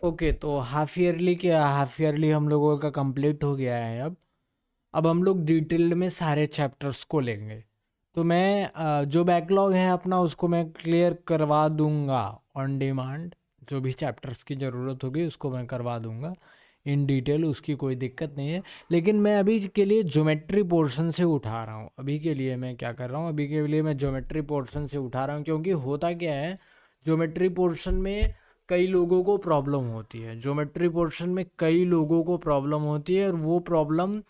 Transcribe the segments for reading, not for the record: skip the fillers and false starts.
Okay, तो half yearly हम लोगों का कंप्लीट हो गया है। अब हम लोग डिटेल्ड में सारे चैप्टर्स को लेंगे। तो मैं जो बैकलॉग है अपना उसको मैं क्लियर करवा दूंगा ऑन डिमांड। जो भी चैप्टर्स की ज़रूरत होगी उसको मैं करवा दूंगा इन डिटेल, उसकी कोई दिक्कत नहीं है। लेकिन मैं अभी के लिए ज्योमेट्री पोर्शन से उठा रहा हूँ। अभी के लिए मैं क्या कर रहा हूँ, अभी के लिए मैं ज्योमेट्री पोर्शन से उठा रहा हूँ, क्योंकि होता क्या है, ज्योमेट्री पोर्शन में कई लोगों को प्रॉब्लम होती है। ज्योमेट्री पोर्शन में कई लोगों को प्रॉब्लम होती है, और वो प्रॉब्लम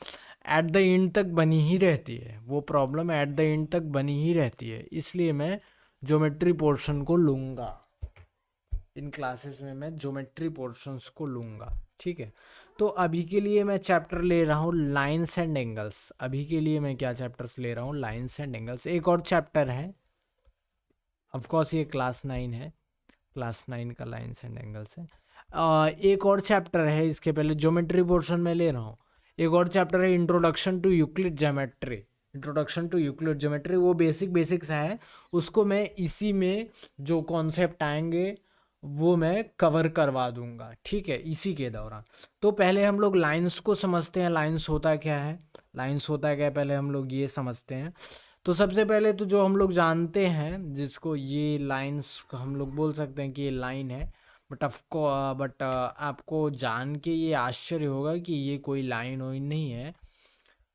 एट द एंड तक बनी ही रहती है। वो प्रॉब्लम एट द एंड तक बनी ही रहती है, इसलिए मैं ज्योमेट्री पोर्शन को लूँगा। इन क्लासेस में मैं ज्योमेट्री पोर्शंस को लूँगा, ठीक है। तो अभी के लिए मैं चैप्टर ले रहा हूँ लाइन्स एंड एंगल्स। अभी के लिए मैं क्या चैप्टर्स ले रहा हूँ, लाइन्स एंड एंगल्स। एक और चैप्टर है, ऑफ कोर्स ये क्लास 9 है, क्लास 9 का लाइन्स एंड एंगल्स है। एक और चैप्टर है, इसके पहले ज्योमेट्री पोर्शन में ले रहा हूँ। एक और चैप्टर है introduction to Euclid geometry. Introduction to Euclid geometry वो बेसिक्स है, उसको मैं इसी में जो कॉन्सेप्ट आएंगे वो मैं कवर करवा दूंगा, ठीक है, इसी के दौरान। तो पहले हम लोग लाइंस को समझते हैं। लाइंस होता क्या है, लाइंस होता क्या है, पहले हम लोग ये समझते हैं। तो सबसे पहले तो जो हम लोग जानते हैं, जिसको ये लाइंस हम लोग बोल सकते हैं कि ये लाइन है, बट आपको जान के ये आश्चर्य होगा कि ये कोई लाइन वाइन नहीं है।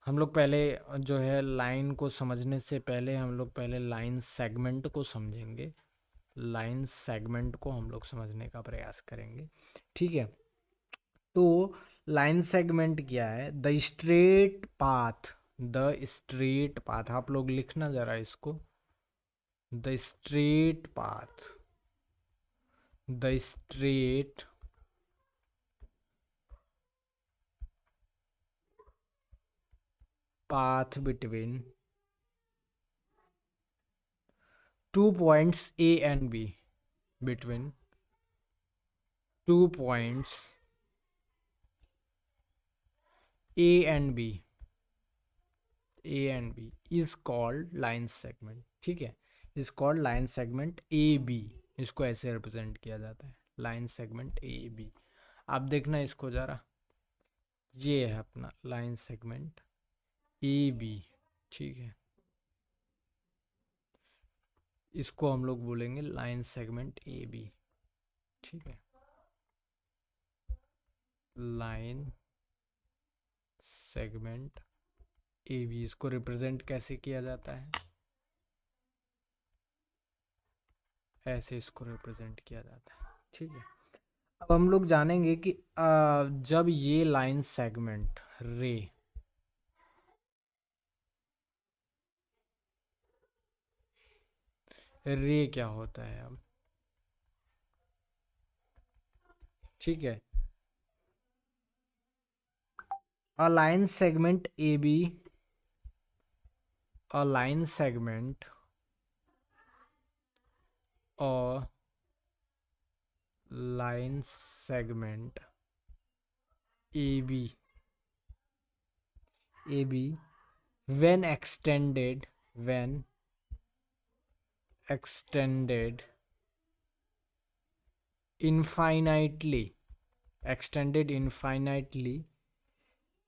हम लोग पहले जो है लाइन को समझने से पहले हम लोग पहले लाइन सेगमेंट को समझेंगे। लाइन सेगमेंट को हम लोग समझने का प्रयास करेंगे, ठीक है। तो लाइन सेगमेंट क्या है, the straight path. The straight path, आप लोग लिखना जरा इसको, the straight path, the straight path between two points A and B, between 2 points A and B, A and B is called line segment, ठीक है। is called line segment AB। इसको ऐसे represent किया जाता है, लाइन सेगमेंट AB। आप देखना इसको ज़रा, ये है अपना लाइन सेगमेंट AB, ठीक है। इसको हम लोग बोलेंगे लाइन सेगमेंट AB, ठीक है। लाइन सेगमेंट AB, इसको रिप्रेजेंट कैसे किया जाता है, ऐसे इसको रिप्रेजेंट किया जाता है, ठीक है। अब हम लोग जानेंगे कि जब ये लाइन सेगमेंट रे क्या होता है अब, ठीक है। A line segment A B, a line segment, a line segment A B when extended infinitely, extended infinitely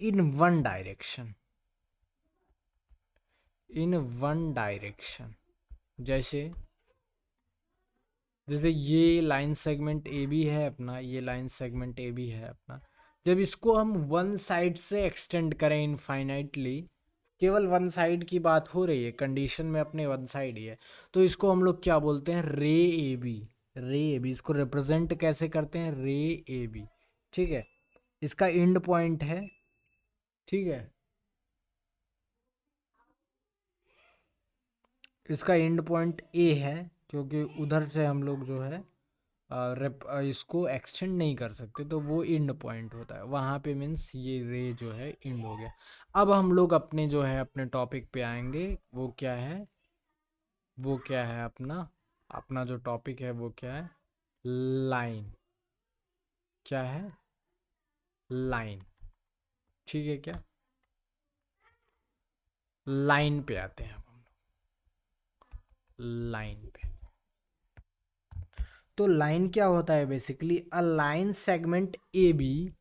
in one direction, in one direction। जैसे जैसे ये लाइन सेगमेंट ए बी है अपना, ये लाइन सेगमेंट ए बी है अपना। जब इसको हम वन साइड से एक्सटेंड करें इनफाइनाइटली, केवल वन साइड की बात हो रही है, कंडीशन में अपने वन साइड ही है, तो इसको हम लोग क्या बोलते हैं, रे ए बी। रे ए बी, इसको रिप्रेजेंट कैसे करते हैं, रे ए बी, ठीक है। इसका एंड पॉइंट है, ठीक है, इसका एंड पॉइंट ए है, क्योंकि उधर से हम लोग जो है इसको एक्सटेंड नहीं कर सकते, तो वो एंड पॉइंट होता है वहाँ पे, मीन्स ये रे जो है एंड हो गया। अब हम लोग अपने जो है अपने टॉपिक पे आएंगे। वो क्या है, वो क्या है अपना, अपना जो टॉपिक है वो क्या है, लाइन। क्या है, लाइन, ठीक है क्या। लाइन पे आते हैं अब हम लोग, लाइन पे। तो लाइन क्या होता है basically, a line segment A B,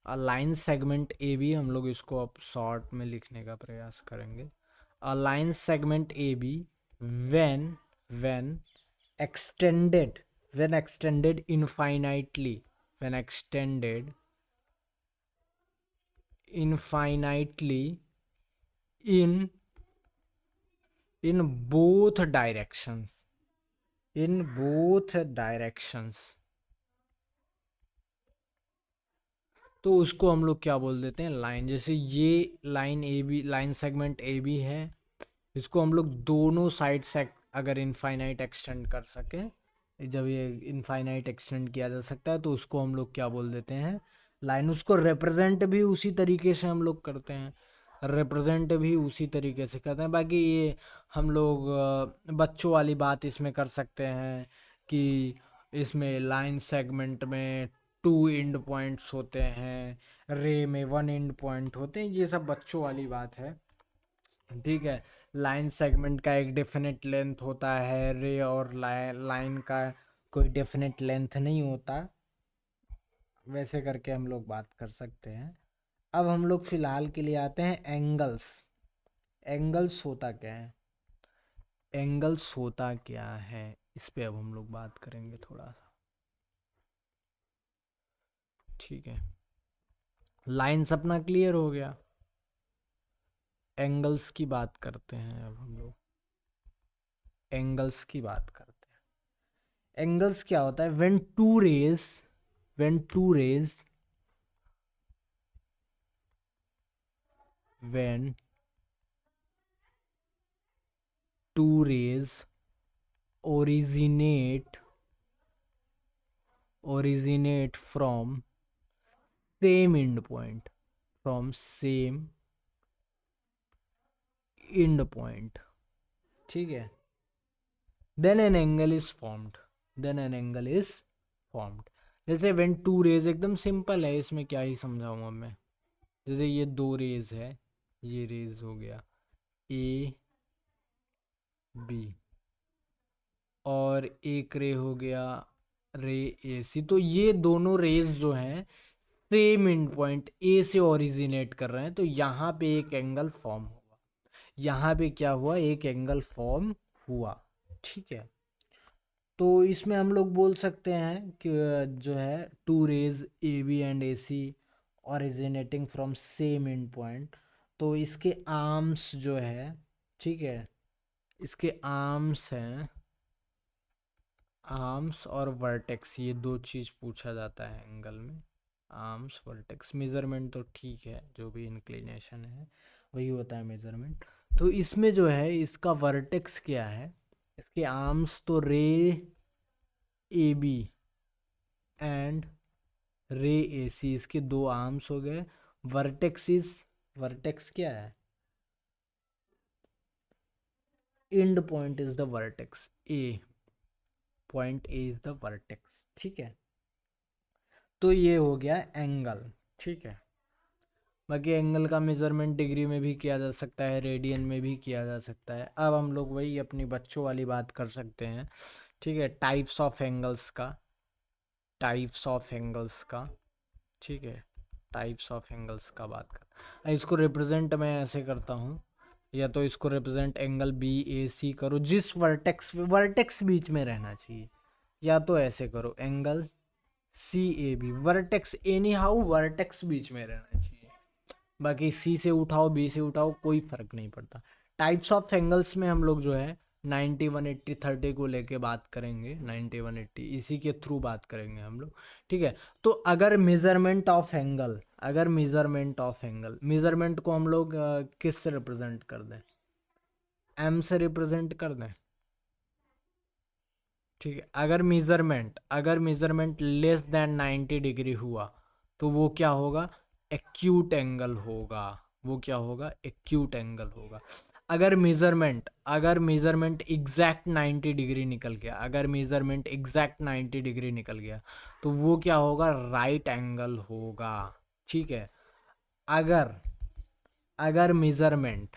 a line segment A B, हम लोग इसको अब शॉर्ट में लिखने का प्रयास करेंगे। A line segment A B when when extended when extended infinitely, when extended infinitely in both directions, in both directions, तो उसको हम लोग क्या बोल देते हैं, लाइन। जैसे ये line A B, line segment A B है, इसको हम लोग दोनों साइड से अगर इनफाइनाइट एक्सटेंड कर सकें, जब ये इनफाइनाइट एक्सटेंड किया जा सकता है तो उसको हम लोग क्या बोल देते हैं, लाइन। उसको रिप्रेजेंट भी उसी तरीके से हम लोग करते हैं, रिप्रेजेंट भी उसी तरीके से करते हैं। बाकी ये हम लोग बच्चों वाली बात इसमें कर सकते हैं कि इसमें लाइन सेगमेंट में 2 एंड पॉइंट्स होते हैं, रे में 1 एंड पॉइंट होते हैं, ये सब बच्चों वाली बात है, ठीक है। लाइन सेगमेंट का एक डेफिनेट लेंथ होता है, रे और लाइन का कोई डेफिनेट लेंथ नहीं होता, वैसे करके हम लोग बात कर सकते हैं। अब हम लोग फिलहाल के लिए आते हैं एंगल्स। एंगल्स होता क्या है, एंगल्स होता क्या है, इस पे अब हम लोग बात करेंगे थोड़ा सा, ठीक है। लाइन्स अपना क्लियर हो गया, एंगल्स की बात करते हैं अब हम लोग, एंगल्स की बात करते हैं। एंगल्स क्या होता है, when two rays, when two rays, when two rays originate from same end point, from same end point, ठीक है, then an angle is formed, then an angle is formed। जैसे when two rays, एकदम simple है, इसमें क्या ही समझाऊंगा मैं। जैसे ये दो रेज है, ये रेज हो गया ए बी, और एक रे हो गया रे ए सी, तो ये दोनों रेज जो हैं सेम एंड पॉइंट ए से ओरिजिनेट कर रहे हैं, तो यहाँ पे एक एंगल फॉर्म हुआ, यहाँ पे क्या हुआ, एक एंगल फॉर्म हुआ, ठीक है। तो इसमें हम लोग बोल सकते हैं कि जो है two rays A B and A C originating from same end point, तो इसके आर्म्स जो है, ठीक है, इसके आर्म्स हैं, आर्म्स और वर्टेक्स, ये दो चीज़ पूछा जाता है एंगल में, आर्म्स वर्टेक्स। मेज़रमेंट तो ठीक है, जो भी इंक्लिनेशन है वही होता है मेज़रमेंट। तो इसमें जो है इसका वर्टेक्स क्या है, इसके आर्म्स तो रे ए बी एंड रे ए सी, इसके दो आर्म्स हो गए। वर्टेक्स इज, वर्टेक्स क्या है, and point is the vertex, A point A is the vertex, ठीक है। तो ये हो गया एंगल, ठीक है। बाकी एंगल का मेज़रमेंट डिग्री में भी किया जा सकता है, रेडियन में भी किया जा सकता है। अब हम लोग वही अपनी बच्चों वाली बात कर सकते हैं, ठीक है, टाइप्स ऑफ एंगल्स का, टाइप्स ऑफ एंगल्स का, ठीक है, टाइप्स ऑफ एंगल्स का बात कर। इसको रिप्रेजेंट मैं ऐसे करता हूँ, या तो इसको रिप्रेजेंट एंगल बी ए सी करो, जिस वर्टेक्स, वर्टेक्स बीच में रहना चाहिए, या तो ऐसे करो angle C A B, vertex any how vertex बीच में रहना चाहिए, बाकी सी से उठाओ बी से उठाओ कोई फर्क नहीं पड़ता। टाइप्स ऑफ एंगल्स में हम लोग जो है 90 180 30 को लेके बात करेंगे, 90 180 इसी के थ्रू बात करेंगे हम लोग, ठीक है। तो अगर मेजरमेंट ऑफ एंगल, अगर मेजरमेंट ऑफ एंगल, मेजरमेंट को हम लोग किस से रिप्रेजेंट कर दें, एम से रिप्रेजेंट कर दें, ठीक है। अगर मेजरमेंट लेस देन 90 डिग्री हुआ तो वो क्या होगा, एक्यूट एंगल होगा, वो क्या होगा, एक्यूट एंगल होगा। अगर मेजरमेंट एग्जैक्ट 90 डिग्री निकल गया, अगर मेजरमेंट एग्जैक्ट 90 डिग्री निकल गया तो वो क्या होगा, राइट एंगल होगा, ठीक है। अगर अगर मेजरमेंट,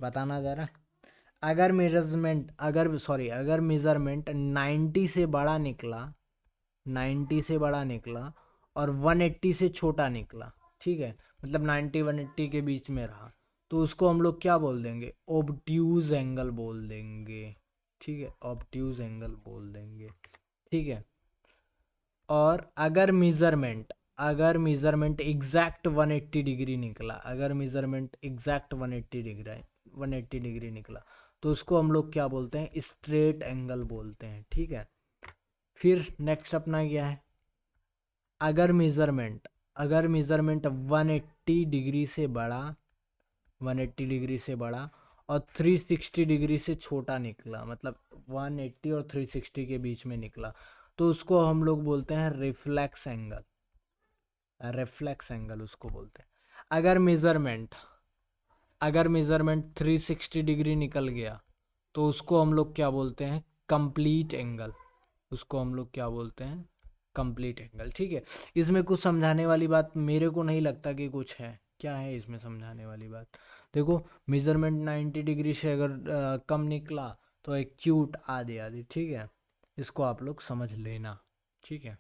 बताना जरा, अगर मेजरमेंट 90 से बड़ा निकला, 90 से बड़ा निकला और 180 से छोटा निकला, ठीक है, मतलब 90 180 के बीच में रहा, तो उसको हम लोग क्या बोल देंगे? ऑब्ट्यूज एंगल बोल देंगे, ठीक है, ऑब्ट्यूज एंगल बोल देंगे, ठीक है। और अगर मेजरमेंट एग्जैक्ट 180 डिग्री निकला, अगर मेजरमेंट एग्जैक्ट 180 डिग्री निकला, तो उसको हम लोग क्या बोलते हैं? स्ट्रेट एंगल बोलते हैं, ठीक है। फिर नेक्स्ट अपना क्या है? अगर मेजरमेंट 180 डिग्री से बड़ा, 180 डिग्री से बड़ा और 360 डिग्री से छोटा निकला, मतलब 180 और 360 के बीच में निकला, तो उसको हम लोग बोलते हैं रिफ्लेक्स एंगल, रिफ्लेक्स एंगल उसको बोलते हैं। अगर मेजरमेंट 360 डिग्री निकल गया, तो उसको हम लोग क्या बोलते हैं? कंप्लीट एंगल, उसको हम लोग क्या बोलते हैं? कंप्लीट एंगल, ठीक है। इसमें कुछ समझाने वाली बात मेरे को नहीं लगता कि कुछ है। क्या है इसमें समझाने वाली बात? देखो, मेजरमेंट 90 डिग्री से अगर कम निकला तो एक्यूट आधे आधे, ठीक है, इसको आप लोग समझ लेना, ठीक है,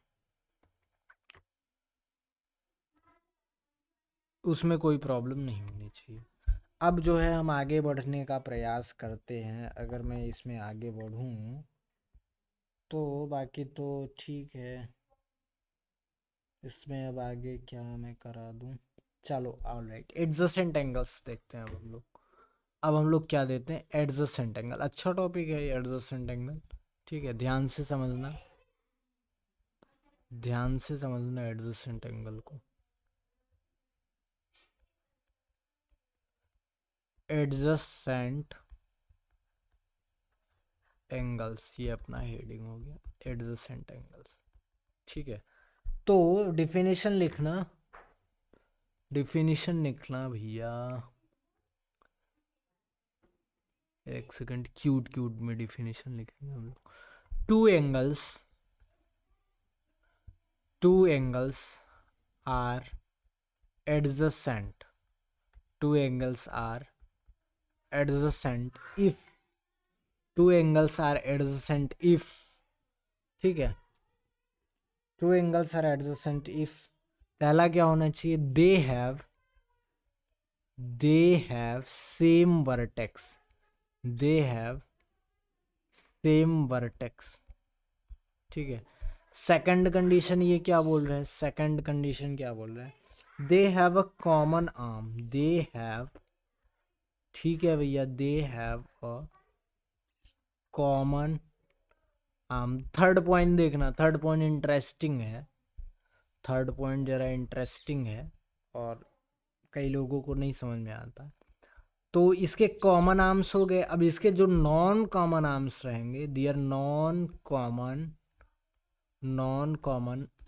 उसमें कोई प्रॉब्लम नहीं होनी चाहिए। अब जो है हम आगे बढ़ने का प्रयास करते हैं। अगर मैं इसमें आगे बढ़ूं तो बाकी तो ठीक है। इसमें अब आगे क्या मैं करा दूं? चलो ऑलराइट, एडजेसेंट एंगल्स देखते हैं अब हम लोग। अब हम लोग क्या देते हैं? Adjacent angle. अच्छा टॉपिक है ये एडजेसेंट एंगल, ठीक है, ध्यान से समझना, ध्यान से समझना एडजेसेंट एंगल को। एडजेसेंट एंगल्स, ये अपना हेडिंग हो गया, एडजेसेंट एंगल्स, ठीक है। तो डिफिनेशन लिखना, डिफिनेशन लिखना भैया, एक सेकंड, क्यूट क्यूट में डिफिनेशन लिखेंगे हम लोग। Two angles, two angles are adjacent, two angles are adjacent if, two angles are adjacent if, ठीक है, two angles are adjacent if, पहला क्या होना चाहिए? They have same vertex, they have same vertex, ठीक है। सेकंड कंडीशन ये क्या बोल रहे हैं? सेकंड कंडीशन क्या बोल रहे हैं? They have a common arm, they have, ठीक है भैया, they have a common arm. Third point देखना, थर्ड पॉइंट इंटरेस्टिंग है, थर्ड पॉइंट जरा इंटरेस्टिंग है और कई लोगों को नहीं समझ में आता। तो इसके कॉमन आर्म्स हो गए। अब इसके जो नॉन कॉमन आर्म्स रहेंगे, their non common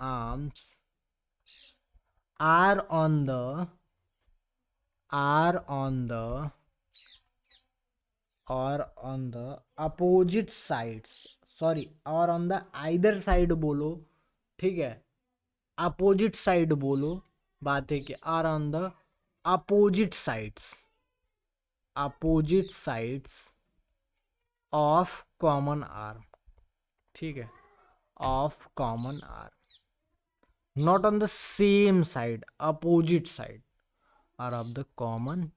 arms are on the, are on the or on the opposite sides, sorry, or on the either side बोलो, ठीक है, अपोजिट साइड बोलो, बात है कि are on the opposite sides, opposite sides of common arm, ठीक है, of common arm, not on the same side, opposite side are of the common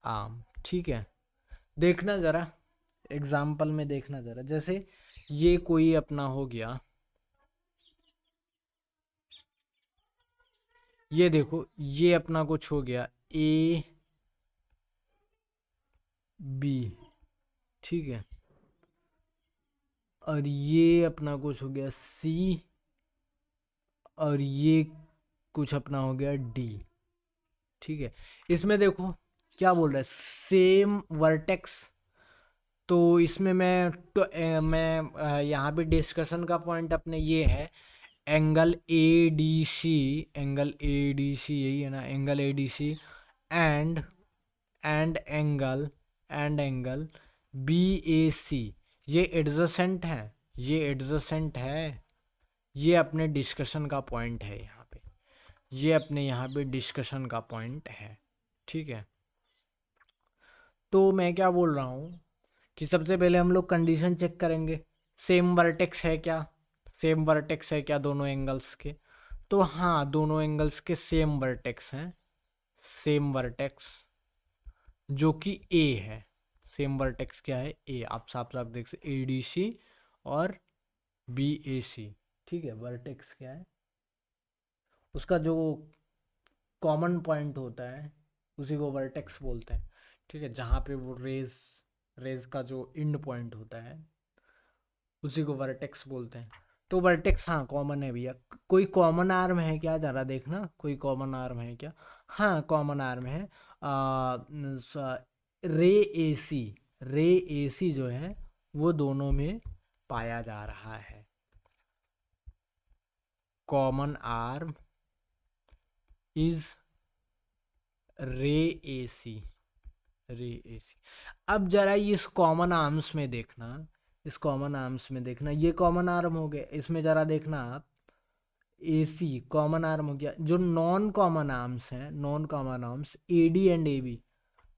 arm, ठीक है। देखना जरा, एग्जाम्पल में देखना जरा, जैसे ये कोई अपना हो गया, ये देखो, ये अपना कुछ हो गया ए बी, ठीक है, और ये अपना कुछ हो गया सी, और ये कुछ अपना हो गया डी, ठीक है। इसमें देखो क्या बोल रहा है? Same vertex. तो इसमें मैं यहाँ पे डिस्कशन का पॉइंट अपने ये है, angle A D C, angle A D C यही है ना, angle A D C and angle B A C, ये एडजेसेंट है, ये एडजेसेंट है, ये अपने डिस्कशन का पॉइंट है यहाँ पे, ये अपने यहाँ पे डिस्कशन का पॉइंट है, ठीक है। तो मैं क्या बोल रहा हूँ कि सबसे पहले हम लोग कंडीशन चेक करेंगे, सेम वर्टेक्स है क्या, सेम वर्टेक्स है क्या दोनों एंगल्स के। तो हाँ, दोनों एंगल्स के सेम वर्टेक्स हैं, सेम वर्टेक्स जो कि ए है। सेम वर्टेक्स क्या है, ए। आप साफ साफ देख सकते, ए डी सी और बी ए सी। ठीक है, वर्टेक्स क्या है, उसका जो कॉमन पॉइंट होता है उसी को वर्टेक्स बोलते हैं। ठीक है, जहाँ पे वो रेज रेज का जो इंड पॉइंट होता है उसी को वर्टेक्स बोलते हैं। तो वर्टेक्स हाँ कॉमन है भैया। कोई कॉमन आर्म है क्या, ज़रा देखना, कोई कॉमन आर्म है क्या। हाँ कॉमन आर्म है, रे ए सी, रे ए सी जो है वो दोनों में पाया जा रहा है। कॉमन आर्म इज रे ए सी, रे ए सी। अब जरा इस कॉमन आर्म्स में देखना, इस कॉमन आर्म्स में देखना, ये कॉमन आर्म हो गया, इसमें जरा देखना आप, ए सी कॉमन आर्म हो गया। जो नॉन कॉमन आर्म्स हैं, non common arms A D and A B,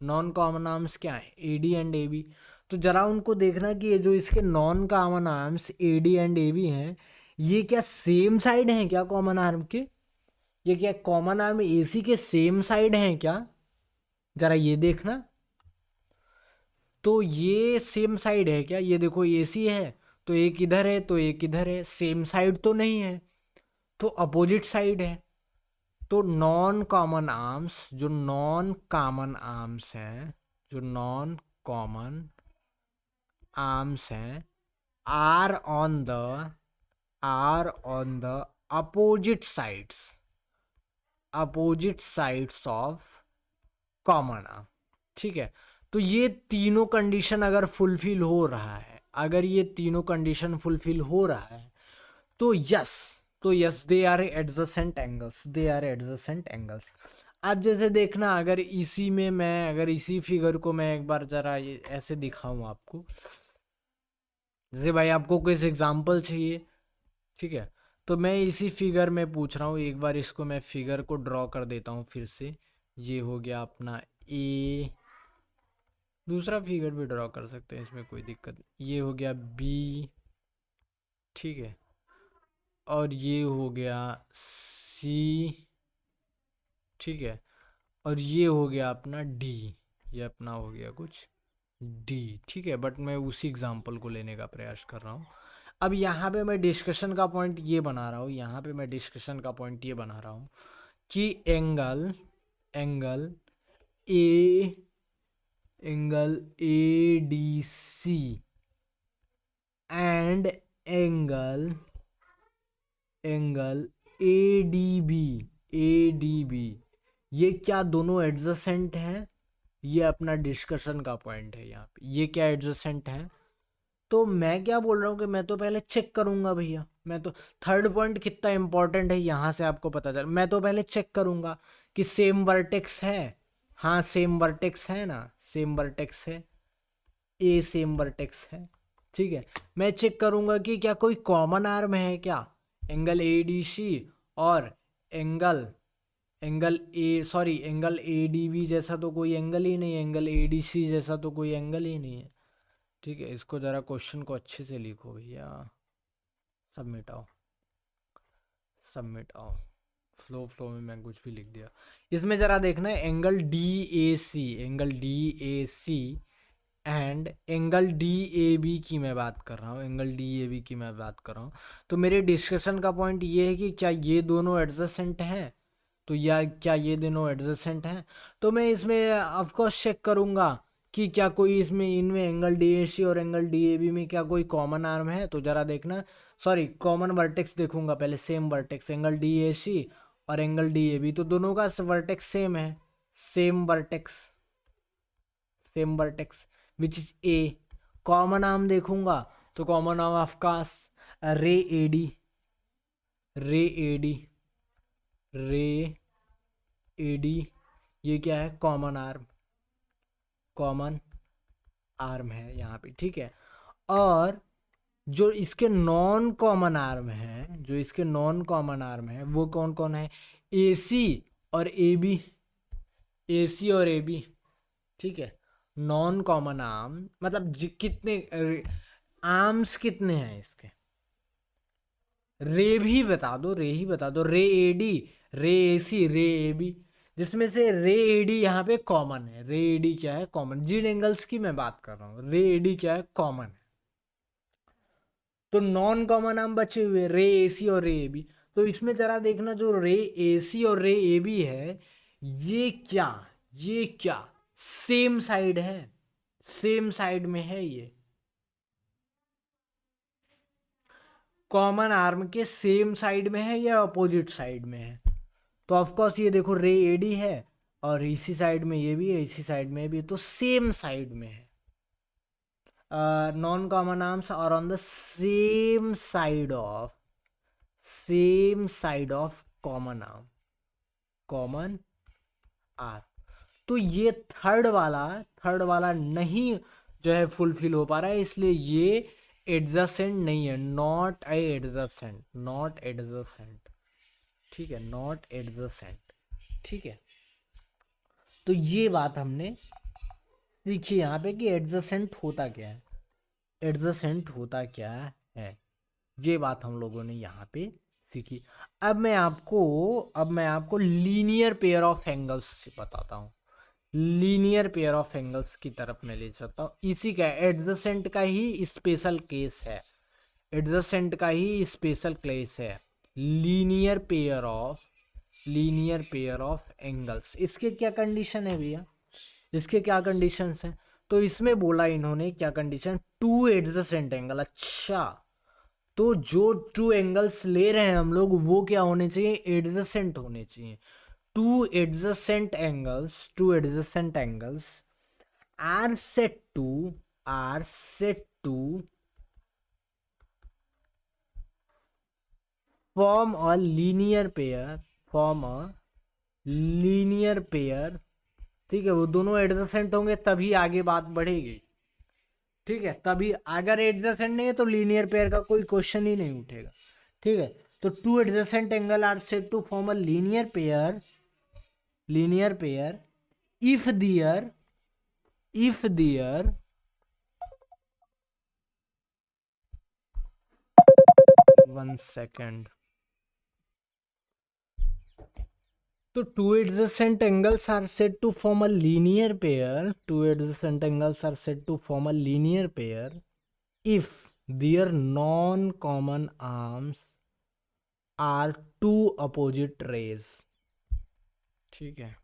non common arms क्या है, A D and A B. तो जरा उनको देखना कि ये जो इसके non common arms A D and A B हैं, ये क्या सेम साइड हैं क्या कॉमन आर्म के, ये क्या कॉमन आर्म ए सी के सेम साइड हैं क्या, जरा ये देखना। तो ये सेम साइड है क्या, ये देखो ए सी है तो एक इधर है तो एक इधर है, सेम साइड तो नहीं है, तो अपोजिट साइड है। तो नॉन कॉमन आर्म्स, जो नॉन कॉमन आर्म्स हैं, जो नॉन कॉमन आर्म्स हैं, are on the, are on the opposite sides, opposite sides of common arm. ठीक है, तो ये तीनों कंडीशन अगर फुलफिल हो रहा है, अगर ये तीनों कंडीशन फुलफिल हो रहा है तो यस, तो yes they are adjacent angles, they are adjacent angles. आप जैसे देखना, अगर इसी में मैं, अगर इसी फिगर को मैं एक बार जरा ये ऐसे दिखाऊं आपको, जैसे भाई आपको कुछ एग्जांपल चाहिए, ठीक है, तो मैं इसी फिगर में पूछ रहा हूँ, एक बार इसको मैं फिगर को ड्रॉ कर देता हूँ फिर से। ये हो गया अपना ए, दूसरा फिगर भी ड्रॉ कर सकते हैं, इसमें कोई दिक्कत नहीं। ये हो गया बी, ठीक है, और ये हो गया सी, ठीक है, और ये हो गया अपना डी, ये अपना हो गया कुछ डी। ठीक है, बट मैं उसी एग्जांपल को लेने का प्रयास कर रहा हूँ। अब यहाँ पे मैं डिस्कशन का पॉइंट ये बना रहा हूँ, यहाँ पे मैं डिस्कशन का पॉइंट ये बना रहा हूँ कि angle, angle A, angle A D C and angle, angle A D B, A D B, ये क्या दोनों एडजेसेंट हैं, ये अपना डिस्कशन का पॉइंट है यहाँ पे, ये क्या एडजेसेंट है। तो मैं क्या बोल रहा हूँ कि मैं तो पहले चेक करूंगा भैया, मैं तो, थर्ड पॉइंट कितना इंपॉर्टेंट है यहाँ से आपको पता चल, मैं तो पहले चेक करूंगा कि सेम वर्टेक्स है। हाँ सेम वर्टेक्स है ना, सेम वर्टेक्स है, ए सेम वर्टेक्स है। ठीक है, मैं चेक करूंगा कि क्या कोई कॉमन आर्म है क्या, एंगल ए डी सी और angle, angle A sorry angle A D B जैसा तो कोई एंगल ही नहीं है, एंगल ए डी सी जैसा तो कोई एंगल ही नहीं है। ठीक है, इसको ज़रा क्वेश्चन को अच्छे से लिखो भैया, सबमिट आओ, सबमिट आओ, फ्लो फ्लो में मैं कुछ भी लिख दिया। इसमें ज़रा देखना है angle D A C, angle D A C and angle D A B की मैं बात कर रहा हूँ, एंगल डी ए बी की मैं बात कर रहा हूँ। तो मेरे डिस्कशन का पॉइंट ये है कि क्या ये दोनों एडजेसेंट हैं, तो या क्या ये दोनों एडजेसेंट हैं। तो मैं इसमें ऑफ कोर्स चेक करूँगा कि क्या कोई इसमें, इनमें एंगल डी ए सी और एंगल डी ए बी में क्या कोई कॉमन आर्म है। तो ज़रा देखना, सॉरी कॉमन वर्टेक्स देखूंगा पहले, same vertex, angle D A C और एंगल डी ए बी, तो दोनों का वर्टेक्स सेम है, same vertex, same vertex which is A. Common arm देखूंगा तो कॉमन आर्म ऑफ कोर्स रे ए डी, रे ए डी, रे ए डी, ये क्या है कॉमन आर्म, कॉमन आर्म है यहाँ पे। ठीक है, और जो इसके नॉन कॉमन आर्म है, जो इसके नॉन कॉमन आर्म है वो कौन कौन है, ए सी और ए बी, ए सी और ए बी। ठीक है, नॉन कॉमन आर्म मतलब कितने आर्म्स कितने हैं इसके, रे भी बता दो, रे ही बता दो, रे एडी, रे एसी, रे एबी, जिसमें से रे एडी यहाँ पे कॉमन है। रे एडी क्या है, कॉमन। जिन एंगल्स की मैं बात कर रहा हूँ, रे एडी क्या है, कॉमन है। तो नॉन कॉमन आर्म बचे हुए रे एसी और रे एबी। तो इसमें जरा देखना, जो रे एसी और रे एबी है, ये क्या, ये क्या सेम साइड है, सेम साइड में है, ये कॉमन आर्म के सेम साइड में है या अपोजिट साइड में है? तो ऑफ कोर्स ये देखो रे एडी है और इसी साइड में ये भी है, इसी साइड में भी है, तो सेम साइड में है। Non common arms are on the same side of common arm, common arm. तो ये थर्ड वाला नहीं जो है फुलफिल हो पा रहा है, इसलिए ये एडजेसेंट नहीं है, नॉट एडजेसेंट, नॉट एडजेसेंट, ठीक है, नॉट एडजेसेंट, ठीक है। तो ये बात हमने सीखी यहाँ पे कि एडजेसेंट होता क्या है, एडजेसेंट होता क्या है, ये बात हम लोगों ने यहाँ पे सीखी। अब मैं आपको लीनियर पेयर ऑफ एंगल्स बताता हूँ, लीनियर पेयर ऑफ एंगल्स की तरफ मैं ले सकता हूँ। इसी का एडजेसेंट का ही स्पेशल केस है, एडजेसेंट का ही स्पेशल केस है, लीनियर पेयर ऑफ एंगल्स। इसके क्या कंडीशन है भैया, इसके क्या कंडीशंस हैं? तो इसमें बोला इन्होंने क्या कंडीशन, टू एडजेसेंट एंगल। अच्छा, तो जो टू एंगल्स ले रहे हैं हम लोग वो क्या होने चाहिए, एडजेसेंट होने चाहिए। Two adjacent angles are set to form a linear pair, ठीक है। वो दोनों एडजेसेंट होंगे तभी आगे बात बढ़ेगी, ठीक है। तभी अगर एडजेसेंट नहीं है तो लीनियर पेयर का कोई क्वेश्चन ही नहीं उठेगा, ठीक है। तो two adjacent angle are said to form a linear pair if their 1 second। तो two adjacent angles are said to form a linear pair, if their non-common arms are two opposite rays, ठीक है।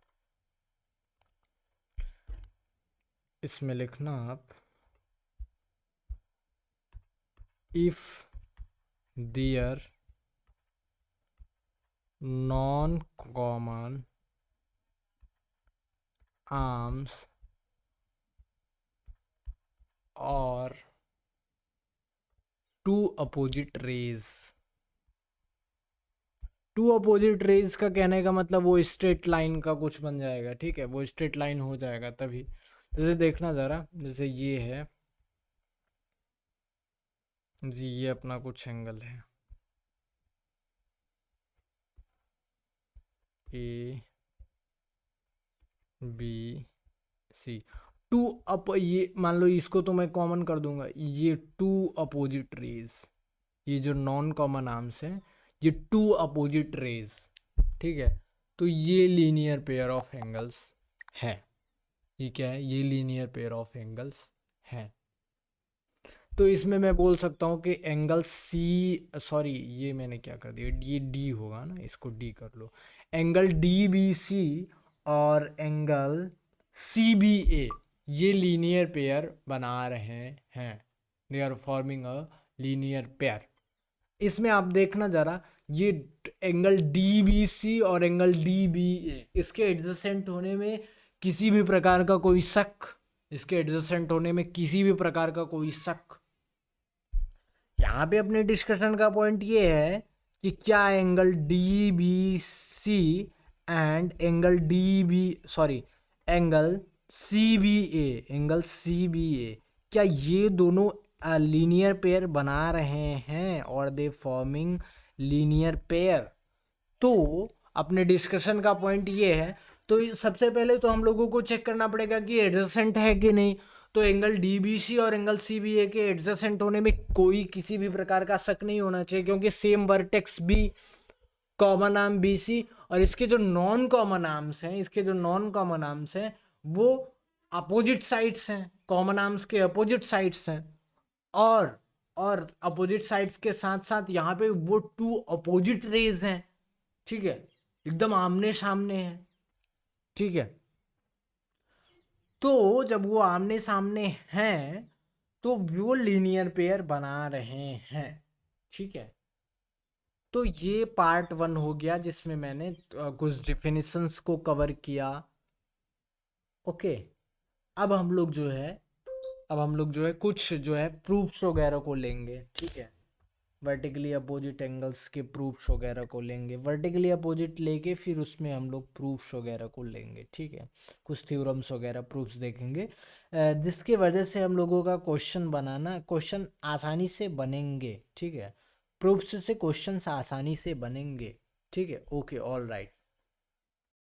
इसमें लिखना आप, if their non-common arms or two opposite rays। Two opposite rays का कहने का मतलब वो स्ट्रेट लाइन का कुछ बन जाएगा, ठीक है, वो स्ट्रेट लाइन हो जाएगा तभी। जैसे देखना जरा, जैसे ये है जी, ये अपना कुछ एंगल है ए बी सी, टू अप, ये मान लो इसको तो मैं कॉमन कर दूंगा, ये टू अपोजिट रेज, ये जो नॉन कॉमन आर्म्स हैं ये टू अपोजिट रेज, ठीक है। तो ये लीनियर पेयर ऑफ एंगल्स है, ये क्या है, ये लीनियर पेयर ऑफ एंगल्स है। तो इसमें मैं बोल सकता हूँ कि एंगल सी, सॉरी ये मैंने क्या कर दिया, ये डी होगा ना, इसको डी कर लो। एंगल डी बी सी और एंगल सी बी ए ये लीनियर पेयर बना रहे हैं, they are forming a linear pair. इसमें आप देखना जरा, ये एंगल डी बी सी और एंगल डी बी ए, इसके एडजेसेंट होने में किसी भी प्रकार का कोई शक, इसके एडजेसेंट होने में किसी भी प्रकार का कोई शक। यहाँ पे अपने डिस्कशन का पॉइंट ये है कि क्या angle D B C and angle angle C B A, क्या ये दोनों लीनियर पेयर बना रहे हैं और दे फॉर्मिंग लीनियर पेयर। तो अपने डिस्कशन का पॉइंट ये है, तो सबसे पहले तो हम लोगों को चेक करना पड़ेगा कि एडजेसेंट है कि नहीं। तो एंगल DBC और एंगल CBA के एडजेसेंट होने में कोई किसी भी प्रकार का शक नहीं होना चाहिए, क्योंकि same vertex B, common arm BC, और इसके जो नॉन कॉमन आर्म्स हैं, वो अपोजिट साइड्स हैं, कॉमन आर्म्स के अपोजिट साइड्स हैं। और अपोजिट साइड्स के साथ साथ यहाँ पे वो 2 अपोजिट रेज हैं, ठीक है, एकदम आमने सामने हैं, ठीक है। तो जब वो आमने सामने हैं तो वो लीनियर पेयर बना रहे हैं, ठीक है। तो ये पार्ट 1 हो गया जिसमें मैंने कुछ डिफिनिशंस को कवर किया। ओके, अब हम लोग जो है कुछ जो है प्रूफ्स वगैरह को लेंगे, ठीक है। वर्टिकली अपोजिट एंगल्स के प्रूफ्स वगैरह को लेंगे, वर्टिकली अपोजिट लेके फिर उसमें हम लोग प्रूफ्स वगैरह को लेंगे, ठीक है। कुछ थ्योरम्स वगैरह प्रूफ्स देखेंगे, जिसके वजह से हम लोगों का क्वेश्चन आसानी से बनेंगे, ठीक है। प्रूफ्स से क्वेश्चन आसानी से बनेंगे, ठीक है। Okay, all right.